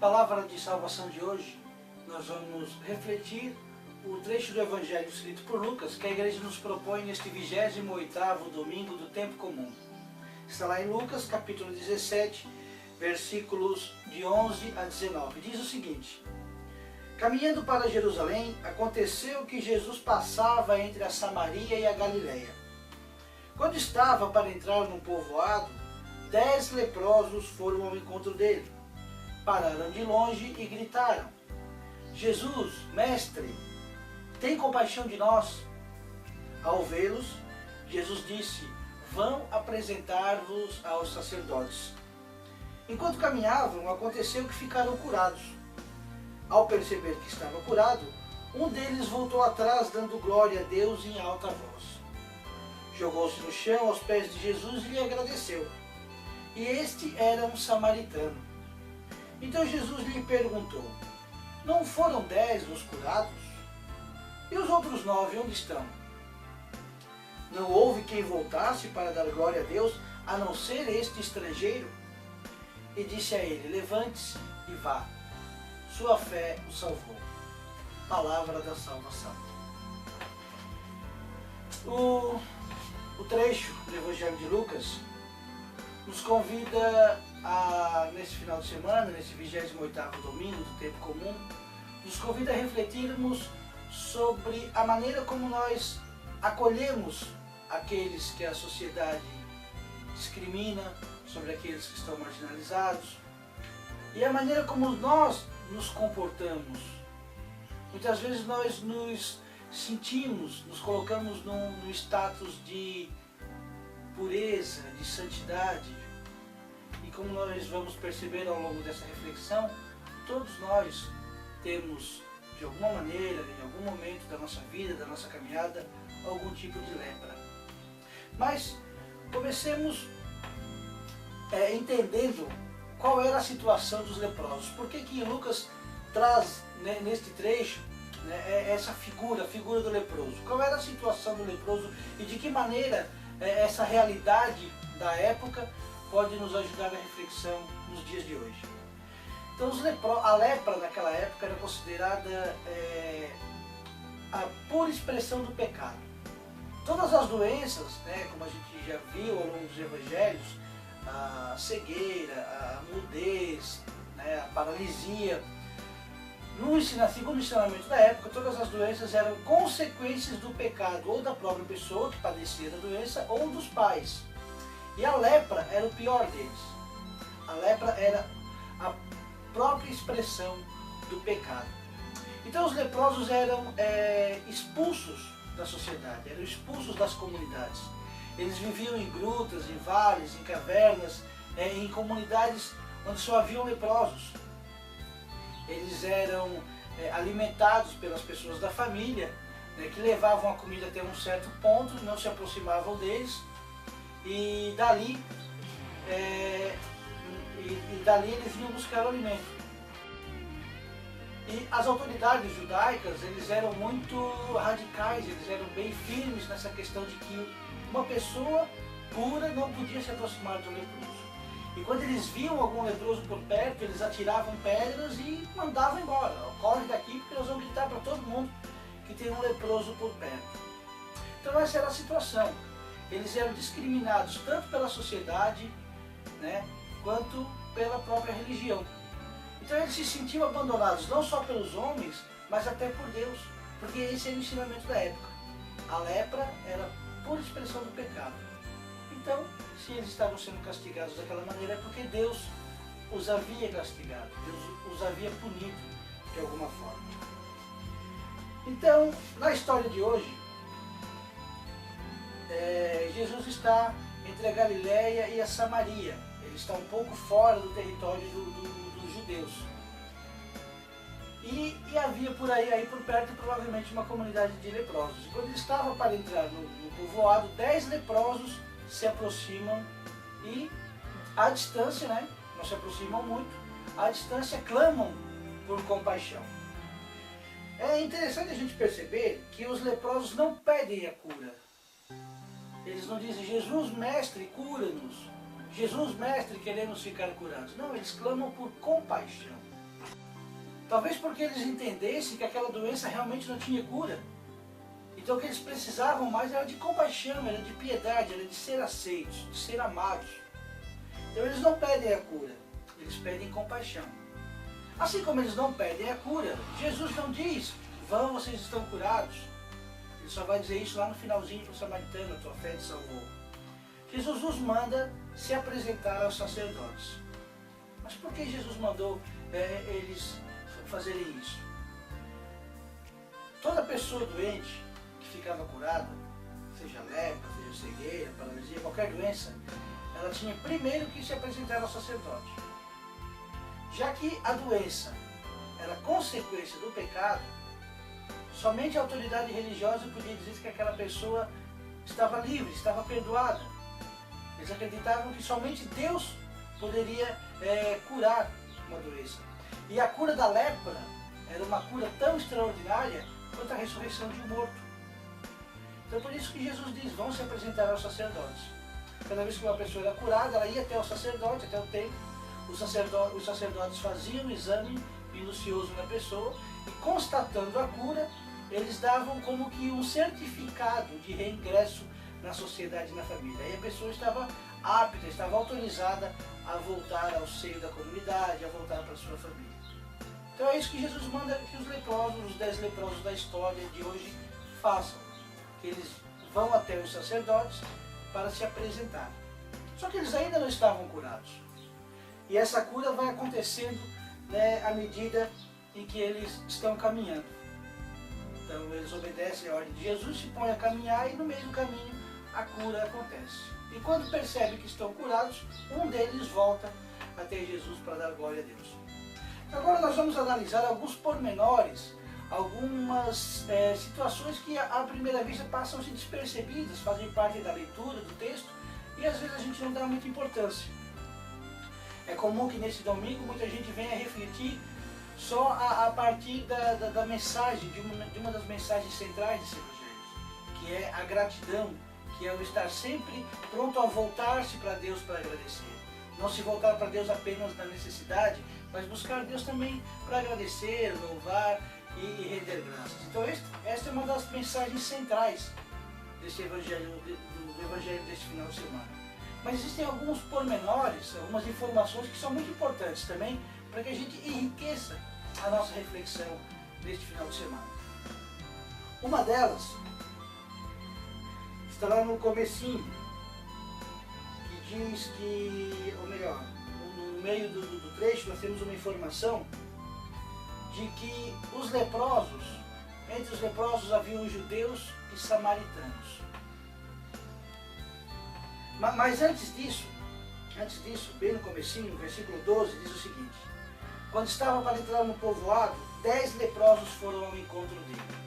palavra de salvação de hoje, nós vamos refletir o trecho do Evangelho escrito por Lucas, que a igreja nos propõe neste 28º domingo do tempo comum. Está lá em Lucas, capítulo 17, versículos de 11 a 19. Diz o seguinte: caminhando para Jerusalém, aconteceu que Jesus passava entre a Samaria e a Galileia. Quando estava para entrar num povoado, 10 leprosos foram ao encontro dele. Pararam de longe e gritaram: Jesus, mestre, tem compaixão de nós. Ao vê-los, Jesus disse: vão apresentar-vos aos sacerdotes. Enquanto caminhavam, aconteceu que ficaram curados. Ao perceber que estava curado, um deles voltou atrás, dando glória a Deus em alta voz. Jogou-se no chão aos pés de Jesus e lhe agradeceu. E este era um samaritano. Então Jesus lhe perguntou: não foram 10 os curados? E os outros 9 onde estão? Não houve quem voltasse para dar glória a Deus, a não ser este estrangeiro? E disse a ele: levante-se e vá. Sua fé o salvou. Palavra da salvação. O trecho do Evangelho de Lucas nos convida nesse final de semana, nesse 28º domingo do tempo comum, nos convida a refletirmos sobre a maneira como nós acolhemos aqueles que a sociedade discrimina, sobre aqueles que estão marginalizados, e a maneira como nós nos comportamos. Muitas vezes nós nos sentimos, nos colocamos num status de pureza, de santidade, e como nós vamos perceber ao longo dessa reflexão, todos nós temos, de alguma maneira, em algum momento da nossa vida, da nossa caminhada, algum tipo de lepra. Mas comecemos entendendo qual era a situação dos leprosos. Por que que Lucas traz, né, neste trecho, né, essa figura, a figura do leproso? Qual era a situação do leproso e de que maneira essa realidade da época pode nos ajudar na reflexão nos dias de hoje? Então a lepra naquela época era considerada a pura expressão do pecado. Todas as doenças, né, como a gente já viu ao longo dos evangelhos, a cegueira, a mudez, né, a paralisia, segundo o ensinamento da época, todas as doenças eram consequências do pecado, ou da própria pessoa que padecia da doença, ou dos pais. E a lepra era o pior deles. A lepra era a própria expressão do pecado. Então os leprosos eram expulsos da sociedade, eram expulsos das comunidades. Eles viviam em grutas, em vales, em cavernas, em comunidades onde só haviam leprosos. Eles eram alimentados pelas pessoas da família, né, que levavam a comida até um certo ponto, não se aproximavam deles, e dali eles vinham buscar o alimento. E as autoridades judaicas, eles eram muito radicais, eles eram bem firmes nessa questão de que uma pessoa pura não podia se aproximar do leproso. E quando eles viam algum leproso por perto, eles atiravam pedras e mandavam embora. Corre daqui porque nós vamos gritar para todo mundo que tem um leproso por perto. Então essa era a situação. Eles eram discriminados tanto pela sociedade, né, quanto pela própria religião. Então eles se sentiam abandonados não só pelos homens, mas até por Deus. Porque esse era o ensinamento da época. A lepra era pura expressão do pecado. Então, se eles estavam sendo castigados daquela maneira, é porque Deus os havia castigado, Deus os havia punido de alguma forma. Então, na história de hoje, Jesus está entre a Galileia e a Samaria. Ele está um pouco fora do território dos judeus. E havia por aí por perto provavelmente uma comunidade de leprosos. E quando ele estava para entrar no povoado, 10 leprosos se aproximam e à distância, né, não se aproximam muito, à distância clamam por compaixão. É interessante a gente perceber que os leprosos não pedem a cura. Eles não dizem: Jesus, mestre, cura-nos. Jesus, mestre, queremos ficar curados. Não, eles clamam por compaixão. Talvez porque eles entendessem que aquela doença realmente não tinha cura. Então o que eles precisavam mais era de compaixão, era de piedade, era de ser aceitos, de ser amados. Então eles não pedem a cura, eles pedem compaixão. Assim como eles não pedem a cura, Jesus não diz, vão, vocês estão curados. Ele só vai dizer isso lá no finalzinho para o samaritano, a tua fé te salvou. Jesus nos manda se apresentar aos sacerdotes. Mas por que Jesus mandou eles fazerem isso? Toda pessoa doente que ficava curada, seja lepra, seja cegueira, paralisia, qualquer doença, ela tinha primeiro que se apresentar ao sacerdote. Já que a doença era consequência do pecado, somente a autoridade religiosa podia dizer que aquela pessoa estava livre, estava perdoada. Eles acreditavam que somente Deus poderia curar uma doença. E a cura da lepra era uma cura tão extraordinária quanto a ressurreição de um morto. Então por isso que Jesus diz, vão se apresentar aos sacerdotes. Cada vez que uma pessoa era curada, ela ia até o sacerdote, até o templo. Os sacerdotes faziam um exame minucioso na pessoa e, constatando a cura, eles davam como que um certificado de reingresso na sociedade e na família. Aí a pessoa estava apta, estava autorizada a voltar ao seio da comunidade, a voltar para a sua família. Então é isso que Jesus manda que os leprosos, os 10 leprosos da história de hoje façam. Que eles vão até os sacerdotes para se apresentar. Só que eles ainda não estavam curados. E essa cura vai acontecendo, à medida em que eles estão caminhando. Então eles obedecem a ordem de Jesus, se põem a caminhar e no meio do caminho a cura acontece. E quando percebem que estão curados, um deles volta até Jesus para dar glória a Deus. Então, agora nós vamos analisar alguns pormenores, algumas situações que à primeira vista passam-se despercebidas, fazem parte da leitura do texto e às vezes a gente não dá muita importância. É comum que nesse domingo muita gente venha refletir só a partir da mensagem, de uma das mensagens centrais desse evangelho, que é a gratidão, que é o estar sempre pronto a voltar-se para Deus para agradecer. Não se voltar para Deus apenas na necessidade, mas buscar Deus também para agradecer, louvar e render graças. Então esta é uma das mensagens centrais desse evangelho, do evangelho deste final de semana. Mas existem alguns pormenores, algumas informações que são muito importantes também para que a gente enriqueça a nossa reflexão neste final de semana. Uma delas está lá no comecinho, que diz que, ou melhor, no meio do trecho nós temos uma informação de que os leprosos, entre os leprosos haviam judeus e samaritanos. Mas antes disso, bem no comecinho, no versículo 12, diz o seguinte: quando estava para entrar no povoado, 10 leprosos foram ao encontro dele.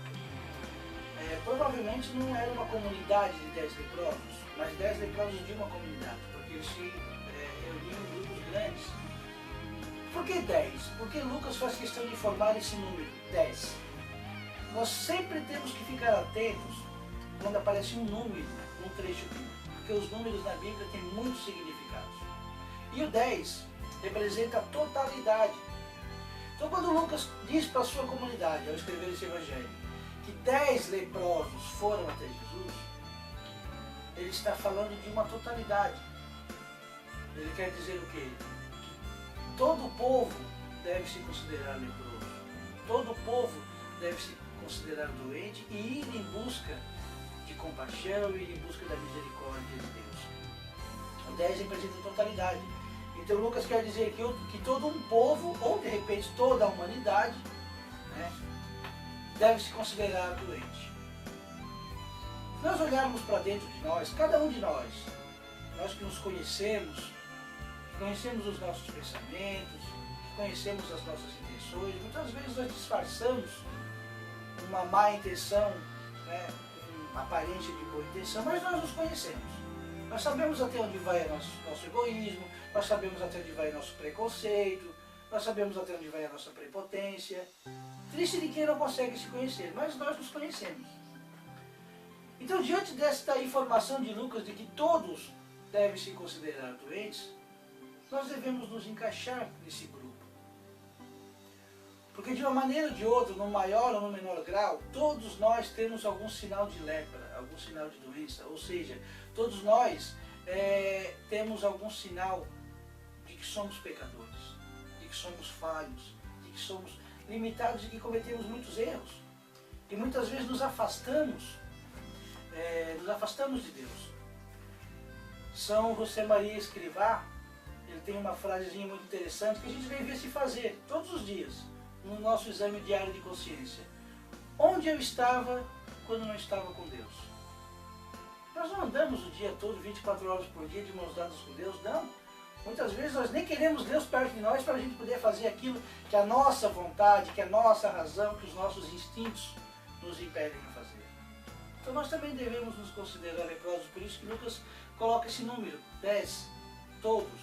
Provavelmente não era uma comunidade de 10 leprosos, mas 10 leprosos de uma comunidade, porque eles se reuniam em grupos grandes. Por que 10? Porque Lucas faz questão de informar esse número, 10. Nós sempre temos que ficar atentos quando aparece um número num trecho bíblico, porque os números na Bíblia têm muitos significados. E o 10 representa a totalidade. Então quando Lucas diz para a sua comunidade, ao escrever esse evangelho, que 10 leprosos foram até Jesus, ele está falando de uma totalidade. Ele quer dizer o quê? Que todo o povo deve se considerar leproso. Todo o povo deve se considerar doente e ir em busca de compaixão e ir em busca da misericórdia de Deus. O 10 representa a totalidade. Então Lucas quer dizer que todo um povo, ou de repente toda a humanidade, deve se considerar doente. Se nós olharmos para dentro de nós, cada um de nós que nos conhecemos, que conhecemos os nossos pensamentos, que conhecemos as nossas intenções, muitas vezes nós disfarçamos uma má intenção, uma aparência de boa intenção, mas nós nos conhecemos. Nós sabemos até onde vai nosso egoísmo, nós sabemos até onde vai nosso preconceito, nós sabemos até onde vai a nossa prepotência. Triste de quem não consegue se conhecer, mas nós nos conhecemos. Então, diante desta informação de Lucas de que todos devem se considerar doentes, nós devemos nos encaixar nesse grupo. Porque de uma maneira ou de outra, no maior ou no menor grau, todos nós temos algum sinal de lepra, algum sinal de doença, ou seja, todos nós temos algum sinal de que somos pecadores, de que somos falhos, de que somos limitados e que cometemos muitos erros. E muitas vezes nos afastamos de Deus. São José Maria Escrivá, ele tem uma frasezinha muito interessante que a gente devia se fazer todos os dias, no nosso exame diário de consciência. Onde eu estava quando não estava com Deus? Nós não andamos o dia todo, 24 horas por dia, de mãos dadas com Deus, não. Muitas vezes nós nem queremos Deus perto de nós para a gente poder fazer aquilo que a nossa vontade, que a nossa razão, que os nossos instintos nos impedem a fazer. Então nós também devemos nos considerar leprosos, por isso que Lucas coloca esse número, 10, todos.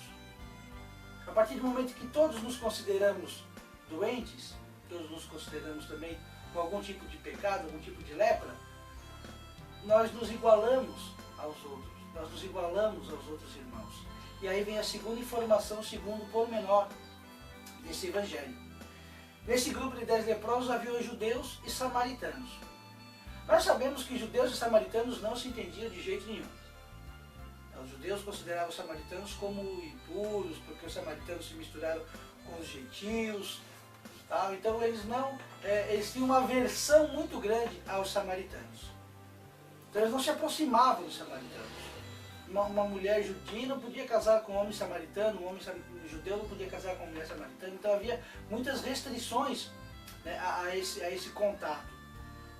A partir do momento que todos nos consideramos doentes, todos nos consideramos também com algum tipo de pecado, algum tipo de lepra, nós nos igualamos aos outros, nós nos igualamos aos outros irmãos. E aí vem a segunda informação, o segundo pormenor desse evangelho. Nesse grupo de 10 leprosos havia judeus e samaritanos. Nós sabemos que judeus e samaritanos não se entendiam de jeito nenhum. Os judeus consideravam os samaritanos como impuros, porque os samaritanos se misturaram com os gentios. Tá? Então eles tinham uma aversão muito grande aos samaritanos. Então eles não se aproximavam dos samaritanos. Uma mulher judia não podia casar com um homem samaritano, um homem judeu não podia casar com uma mulher samaritana. Então havia muitas restrições, né, a esse contato.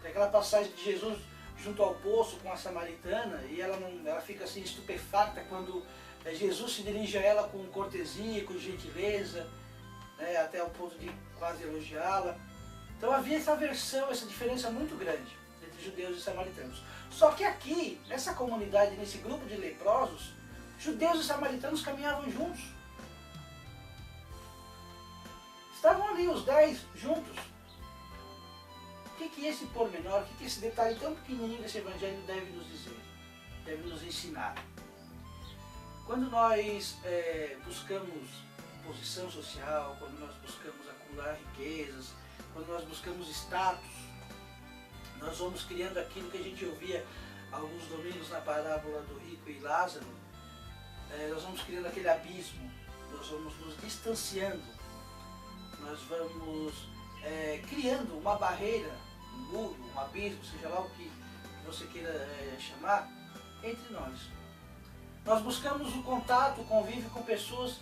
Tem aquela passagem de Jesus junto ao poço com a samaritana e ela fica assim estupefacta quando Jesus se dirige a ela com cortesia, com gentileza, né, até o ponto de quase elogiá-la. Então havia essa aversão, essa diferença muito grande entre judeus e samaritanos. Só que aqui, nessa comunidade, nesse grupo de leprosos, judeus e samaritanos caminhavam juntos. Estavam ali os 10 juntos. O que esse pormenor, o que esse detalhe tão pequenininho desse evangelho deve nos dizer? Deve nos ensinar. Quando nós buscamos posição social, quando nós buscamos acumular riquezas, quando nós buscamos status, nós vamos criando aquilo que a gente ouvia alguns domingos na parábola do rico e Lázaro. Nós vamos criando aquele abismo, nós vamos nos distanciando, nós vamos criando uma barreira, um muro, um abismo, seja lá o que você queira chamar, entre nós. Nós buscamos o contato, o convívio com pessoas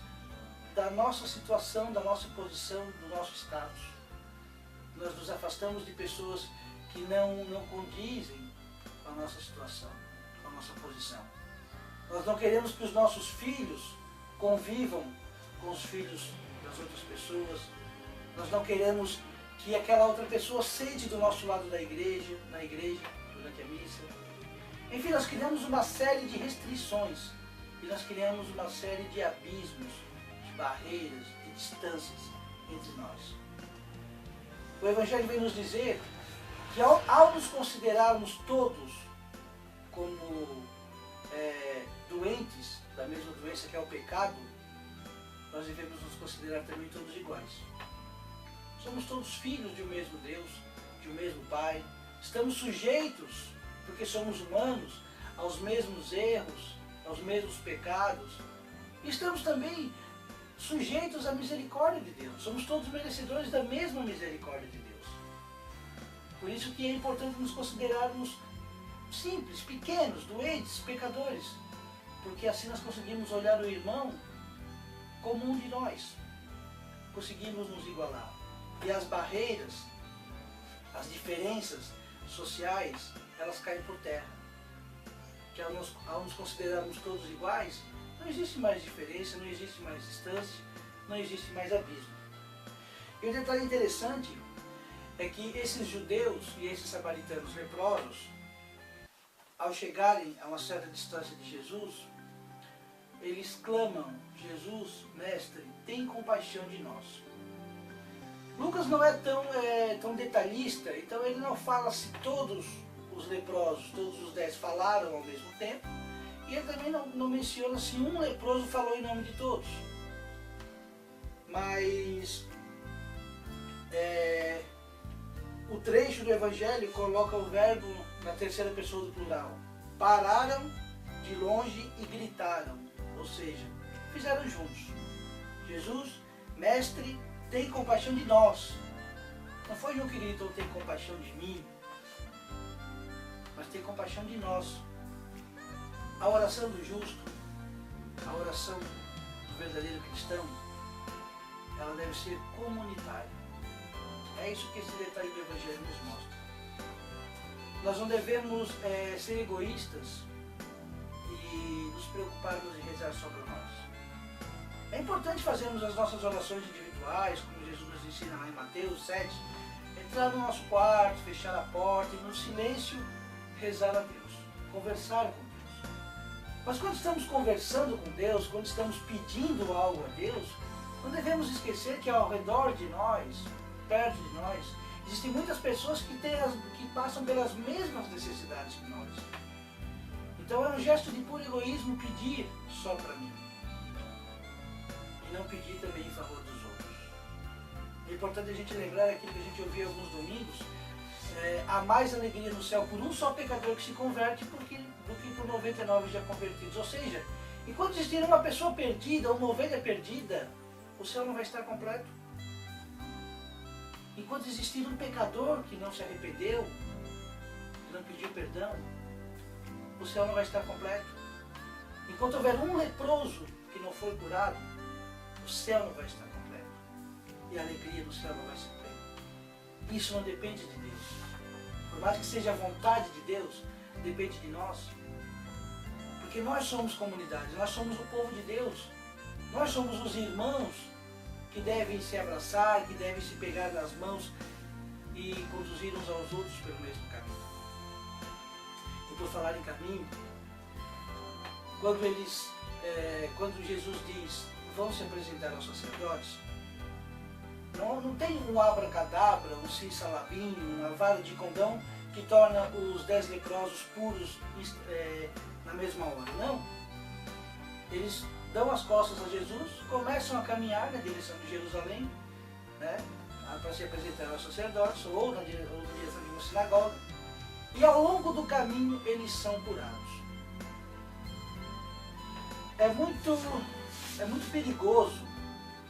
da nossa situação, da nossa posição, do nosso status. Nós nos afastamos de pessoas que não condizem com a nossa situação, com a nossa posição. Nós não queremos que os nossos filhos convivam com os filhos das outras pessoas. Nós não queremos que aquela outra pessoa sente do nosso lado na igreja, durante a missa. Enfim, nós criamos uma série de restrições e nós criamos uma série de abismos, de barreiras, de distâncias entre nós. O Evangelho vem nos dizer que ao nos considerarmos todos como doentes da mesma doença que é o pecado, nós devemos nos considerar também todos iguais. Somos todos filhos de um mesmo Deus, de um mesmo Pai. Estamos sujeitos, porque somos humanos, aos mesmos erros, aos mesmos pecados. E estamos também sujeitos à misericórdia de Deus. Somos todos merecedores da mesma misericórdia de Deus. Por isso que é importante nos considerarmos simples, pequenos, doentes, pecadores. Porque assim nós conseguimos olhar o irmão como um de nós. Conseguimos nos igualar. E as barreiras, as diferenças sociais, elas caem por terra. Que ao nos considerarmos todos iguais, não existe mais diferença, não existe mais distância, não existe mais abismo. E um detalhe interessante é que esses judeus e esses samaritanos leprosos, ao chegarem a uma certa distância de Jesus, eles clamam: Jesus, mestre, tem compaixão de nós. Lucas não é tão detalhista, então ele não fala se todos os leprosos, todos os 10 falaram ao mesmo tempo, e ele também não menciona se um leproso falou em nome de todos. Mas o trecho do Evangelho coloca o verbo na terceira pessoa do plural. Pararam de longe e gritaram, ou seja, fizeram juntos. Jesus, mestre, tem compaixão de nós. Não foi um que gritou, tem compaixão de mim, mas tem compaixão de nós. A oração do justo, a oração do verdadeiro cristão, ela deve ser comunitária. É isso que esse detalhe do Evangelho nos mostra. Nós não devemos ser egoístas e nos preocuparmos em rezar só para nós. É importante fazermos as nossas orações individuais, como Jesus nos ensina lá em Mateus 7, entrar no nosso quarto, fechar a porta e no silêncio rezar a Deus, conversar com Deus. Mas quando estamos conversando com Deus, quando estamos pedindo algo a Deus, não devemos esquecer que ao redor de nós, perto de nós, existem muitas pessoas que passam pelas mesmas necessidades que nós. Então é um gesto de puro egoísmo pedir só para mim. E não pedir também em favor dos outros. É importante a gente lembrar aquilo que a gente ouviu alguns domingos, há mais alegria no céu por um só pecador que se converte do que por 99 já convertidos. Ou seja, enquanto existir uma pessoa perdida, uma ovelha perdida, o céu não vai estar completo. Enquanto existir um pecador que não se arrependeu, que não pediu perdão, o céu não vai estar completo. Enquanto houver um leproso que não foi curado, o céu não vai estar completo. E a alegria do céu não vai ser plena. Isso não depende de Deus. Por mais que seja a vontade de Deus, depende de nós. Porque nós somos comunidade, nós somos o povo de Deus. Nós somos os irmãos que devem se abraçar, que devem se pegar nas mãos e conduzir uns aos outros pelo mesmo caminho. E por falar em caminho, quando Jesus diz, vão se apresentar aos sacerdotes, não tem um abracadabra, um simsalabim, uma vara de condão que torna os 10 leprosos puros na mesma hora. Não. Eles dão as costas a Jesus, começam a caminhar na direção de Jerusalém, para se apresentar aos sacerdotes, ou na direção de uma sinagoga, e ao longo do caminho eles são curados. É muito perigoso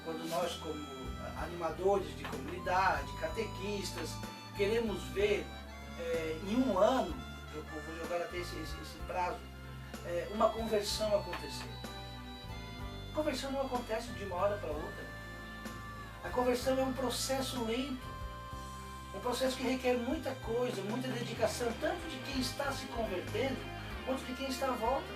quando nós, como animadores de comunidade, catequistas, queremos ver em um ano, eu vou jogar até esse prazo, uma conversão acontecer. A conversão não acontece de uma hora para outra. A conversão é um processo lento, um processo que requer muita coisa, muita dedicação, tanto de quem está se convertendo, quanto de quem está à volta.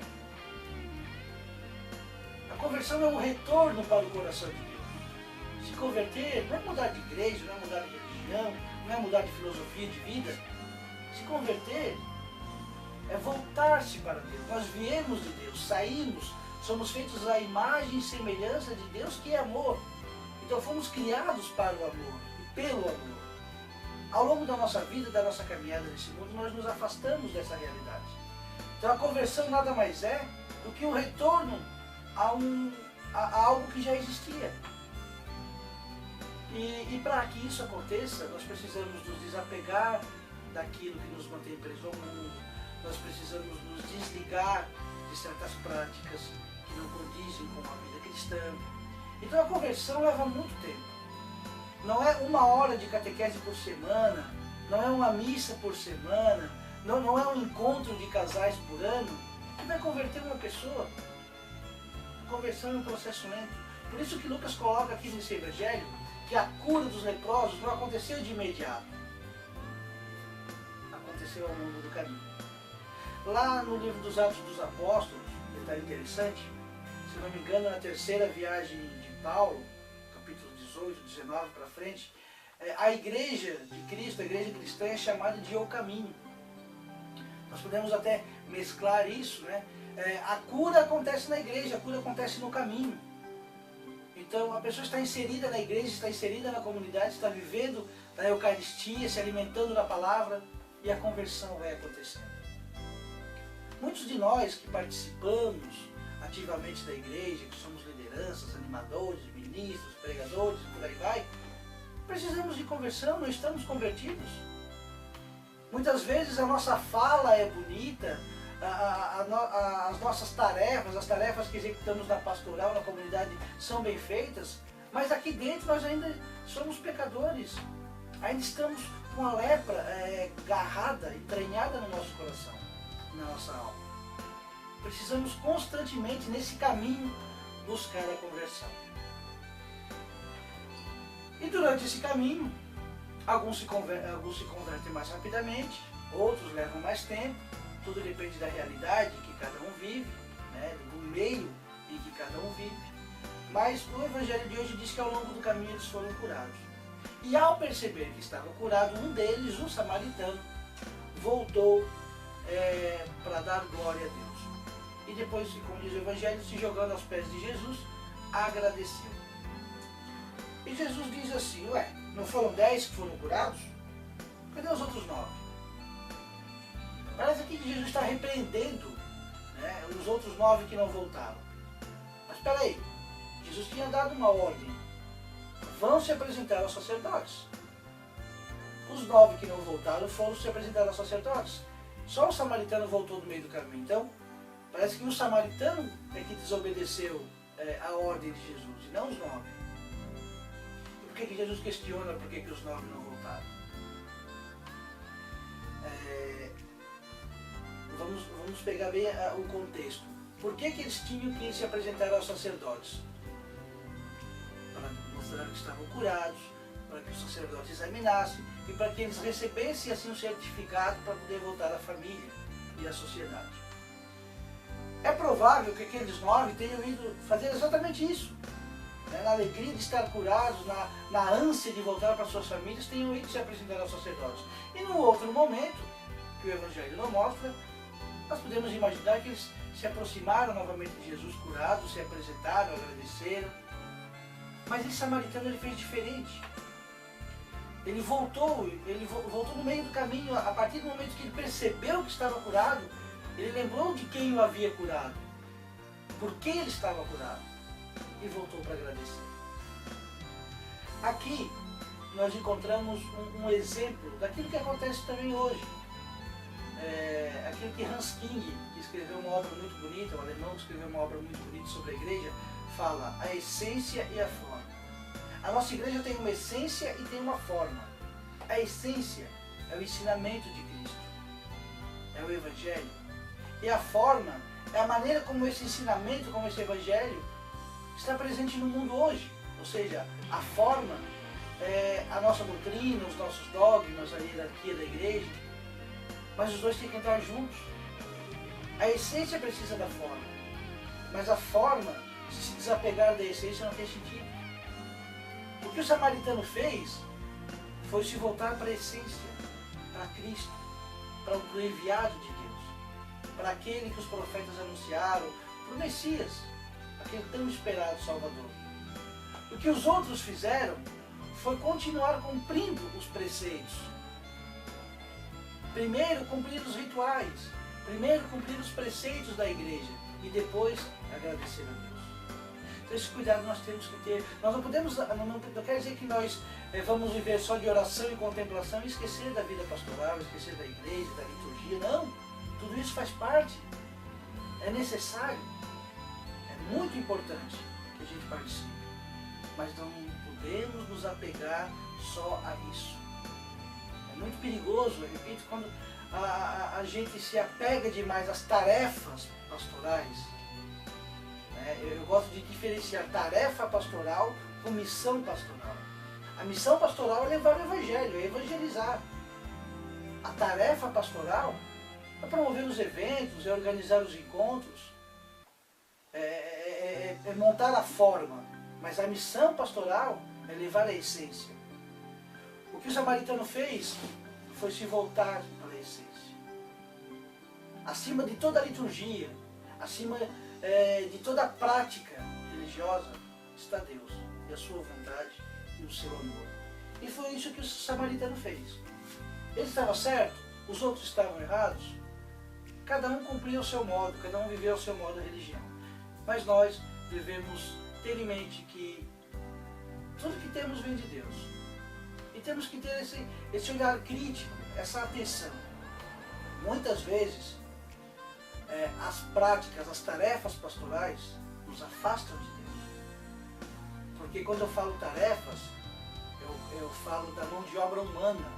A conversão é um retorno para o coração de Deus. Se converter não é mudar de igreja, não é mudar de religião, não é mudar de filosofia de vida. Se converter é voltar-se para Deus. Nós viemos de Deus, saímos, somos feitos à imagem e semelhança de Deus, que é amor. Então fomos criados para o amor e pelo amor. Ao longo da nossa vida, da nossa caminhada nesse mundo, nós nos afastamos dessa realidade. Então a conversão nada mais é do que um retorno a algo que já existia. E para que isso aconteça, nós precisamos nos desapegar daquilo que nos mantém presos ao mundo. Nós precisamos nos desligar de certas práticas que não condizem com a vida cristã. Então a conversão leva muito tempo. Não é uma hora de catequese por semana, não é uma missa por semana, não é um encontro de casais por ano que vai converter uma pessoa. A conversão é um processo lento. Por isso que Lucas coloca aqui nesse evangelho que a cura dos leprosos não aconteceu de imediato. Aconteceu ao longo do caminho. Lá no livro dos Atos dos Apóstolos, detalhe interessante, se não me engano, na terceira viagem de Paulo, capítulo 18, 19 para frente, a igreja de Cristo, a igreja cristã, é chamada de O Caminho. Nós podemos até mesclar isso, né? A cura acontece na igreja, a cura acontece no caminho. Então a pessoa está inserida na igreja, está inserida na comunidade, está vivendo na Eucaristia, se alimentando da palavra, e a conversão vai acontecendo. Muitos de nós que participamos ativamente da igreja, que somos lideranças, animadores, ministros, pregadores, por aí vai, Precisamos de conversão, não estamos convertidos. Muitas vezes a nossa fala é bonita, as nossas tarefas, as tarefas que executamos na pastoral, na comunidade, são bem feitas, mas aqui dentro nós ainda somos pecadores, ainda estamos com a lepra agarrada, entranhada no nosso coração, na nossa alma. Precisamos constantemente, nesse caminho, buscar a conversão. E durante esse caminho, alguns se convertem mais rapidamente, outros levam mais tempo, tudo depende da realidade que cada um vive, né, do meio em que cada um vive. Mas o Evangelho de hoje diz que ao longo do caminho eles foram curados. E ao perceber que estava curado, um deles, um samaritano, voltou para dar glória a Deus. E depois, como diz o Evangelho, se jogando aos pés de Jesus, agradeceu. E Jesus diz assim, ué, não foram 10 que foram curados? Cadê os outros 9? Parece aqui que Jesus está repreendendo, né, os outros 9 que não voltaram. Mas espera aí, Jesus tinha dado uma ordem. Vão se apresentar aos sacerdotes. Os 9 que não voltaram foram se apresentar aos sacerdotes. Só o samaritano voltou no meio do caminho. Então, parece que o samaritano é que desobedeceu a ordem de Jesus, e não os 9. E por que Jesus questiona por que os 9 não voltaram? Vamos pegar bem o contexto. Por que eles tinham que se apresentar aos sacerdotes? Para mostrar que estavam curados, para que os sacerdotes examinassem e para que eles recebessem assim um certificado para poder voltar à família e à sociedade. É provável que aqueles 9 tenham ido fazer exatamente isso. Na alegria de estar curados, na ânsia de voltar para suas famílias, tenham ido se apresentar aos sacerdotes. E num outro momento, que o Evangelho não mostra, nós podemos imaginar que eles se aproximaram novamente de Jesus curados, se apresentaram, agradeceram. Mas esse samaritano ele fez diferente. Ele voltou no meio do caminho, a partir do momento que ele percebeu que estava curado, ele lembrou de quem o havia curado, por que ele estava curado, e voltou para agradecer. Aqui nós encontramos um exemplo daquilo que acontece também hoje. Aquilo que Hans King, que escreveu uma obra muito bonita, um alemão que escreveu uma obra muito bonita sobre a igreja, fala a essência e a forma. A nossa igreja tem uma essência e tem uma forma. A essência é o ensinamento de Cristo, é o Evangelho. E a forma é a maneira como esse ensinamento, como esse Evangelho está presente no mundo hoje. Ou seja, a forma é a nossa doutrina, os nossos dogmas, a hierarquia da igreja. Mas os dois têm que entrar juntos. A essência precisa da forma. Mas a forma, se desapegar da essência, não tem sentido. O que o samaritano fez foi se voltar para a essência, para Cristo, para o enviado de Deus, para aquele que os profetas anunciaram, para o Messias, aquele tão esperado Salvador. O que os outros fizeram foi continuar cumprindo os preceitos. Primeiro cumprir os rituais, primeiro cumprir os preceitos da igreja e depois agradecer a Deus. Então esse cuidado nós temos que ter. Nós não podemos, não quer dizer que nós vamos viver só de oração e contemplação e esquecer da vida pastoral, esquecer da igreja, da liturgia. Não, tudo isso faz parte, é necessário, é muito importante que a gente participe. Mas não podemos nos apegar só a isso. É muito perigoso, eu repito, quando a gente se apega demais às tarefas pastorais. Eu gosto de diferenciar tarefa pastoral com missão pastoral. A missão pastoral é levar o Evangelho, é evangelizar. A tarefa pastoral é promover os eventos, é organizar os encontros, é montar a forma. Mas a missão pastoral é levar a essência. O que o samaritano fez foi se voltar para a essência. Acima de toda a liturgia, acima de toda a prática religiosa, está Deus, e a sua vontade e o seu amor. E foi isso que o samaritano fez. Ele estava certo, os outros estavam errados. Cada um cumpria o seu modo, cada um vivia o seu modo a religião. Mas nós devemos ter em mente que tudo que temos vem de Deus. temos que ter esse olhar crítico, essa atenção. Muitas vezes, as práticas, as tarefas pastorais nos afastam de Deus. Porque quando eu falo tarefas, eu falo da mão de obra humana.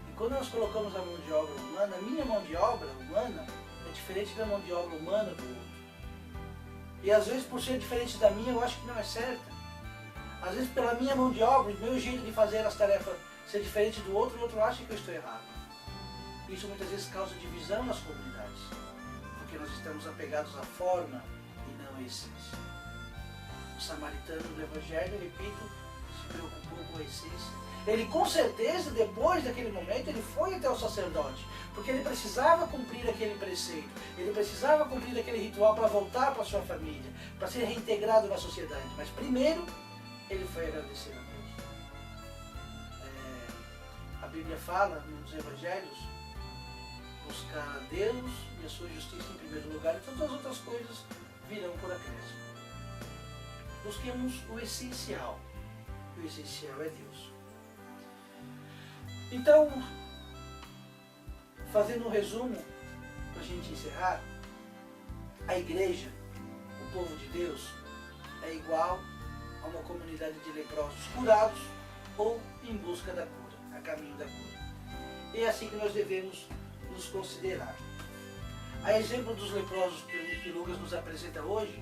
E quando nós colocamos a mão de obra humana, a minha mão de obra humana é diferente da mão de obra humana do outro. E às vezes, por ser diferente da minha, eu acho que não é certa. Às vezes, pela minha mão de obra, o meu jeito de fazer as tarefas ser diferente do outro, o outro acha que eu estou errado. Isso muitas vezes causa divisão nas comunidades, porque nós estamos apegados à forma e não à essência. O samaritano do Evangelho, repito, se preocupou com a essência. Ele, com certeza, depois daquele momento, ele foi até o sacerdote, porque ele precisava cumprir aquele preceito, ele precisava cumprir aquele ritual para voltar para sua família, para ser reintegrado na sociedade. Mas primeiro, ele foi agradecer a Deus. A Bíblia fala, nos Evangelhos, buscar a Deus e a sua justiça em primeiro lugar, e todas as outras coisas virão por acréscimo. Busquemos o essencial, e o essencial é Deus. Então, fazendo um resumo, para a gente encerrar, a igreja, o povo de Deus, é igual a uma comunidade de leprosos curados ou em busca da cura, a caminho da cura. E é assim que nós devemos nos considerar. A exemplo dos leprosos que Lucas nos apresenta hoje,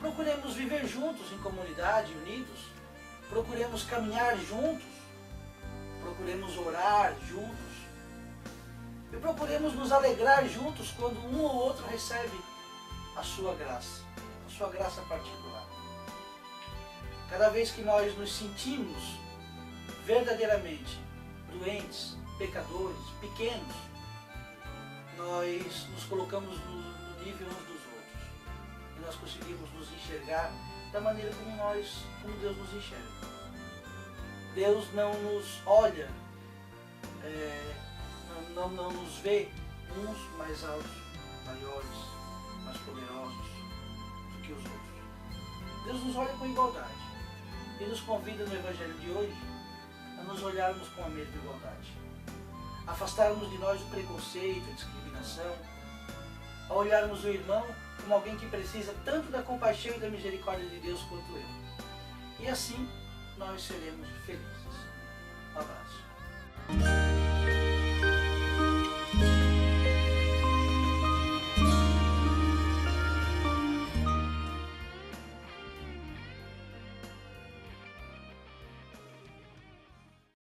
procuremos viver juntos em comunidade, unidos, procuremos caminhar juntos, procuremos orar juntos e procuremos nos alegrar juntos quando um ou outro recebe a sua graça particular. Cada vez que nós nos sentimos verdadeiramente doentes, pecadores, pequenos, nós nos colocamos no nível uns dos outros e nós conseguimos nos enxergar da maneira como Deus nos enxerga. Deus não nos olha, não nos vê uns mais altos, maiores, mais poderosos do que os outros. Deus nos olha com igualdade e nos convida no Evangelho de hoje a nos olharmos com a mesma igualdade, afastarmos de nós o preconceito, a discriminação, a olharmos o irmão como alguém que precisa tanto da compaixão e da misericórdia de Deus quanto eu. E assim nós seremos felizes. Um abraço.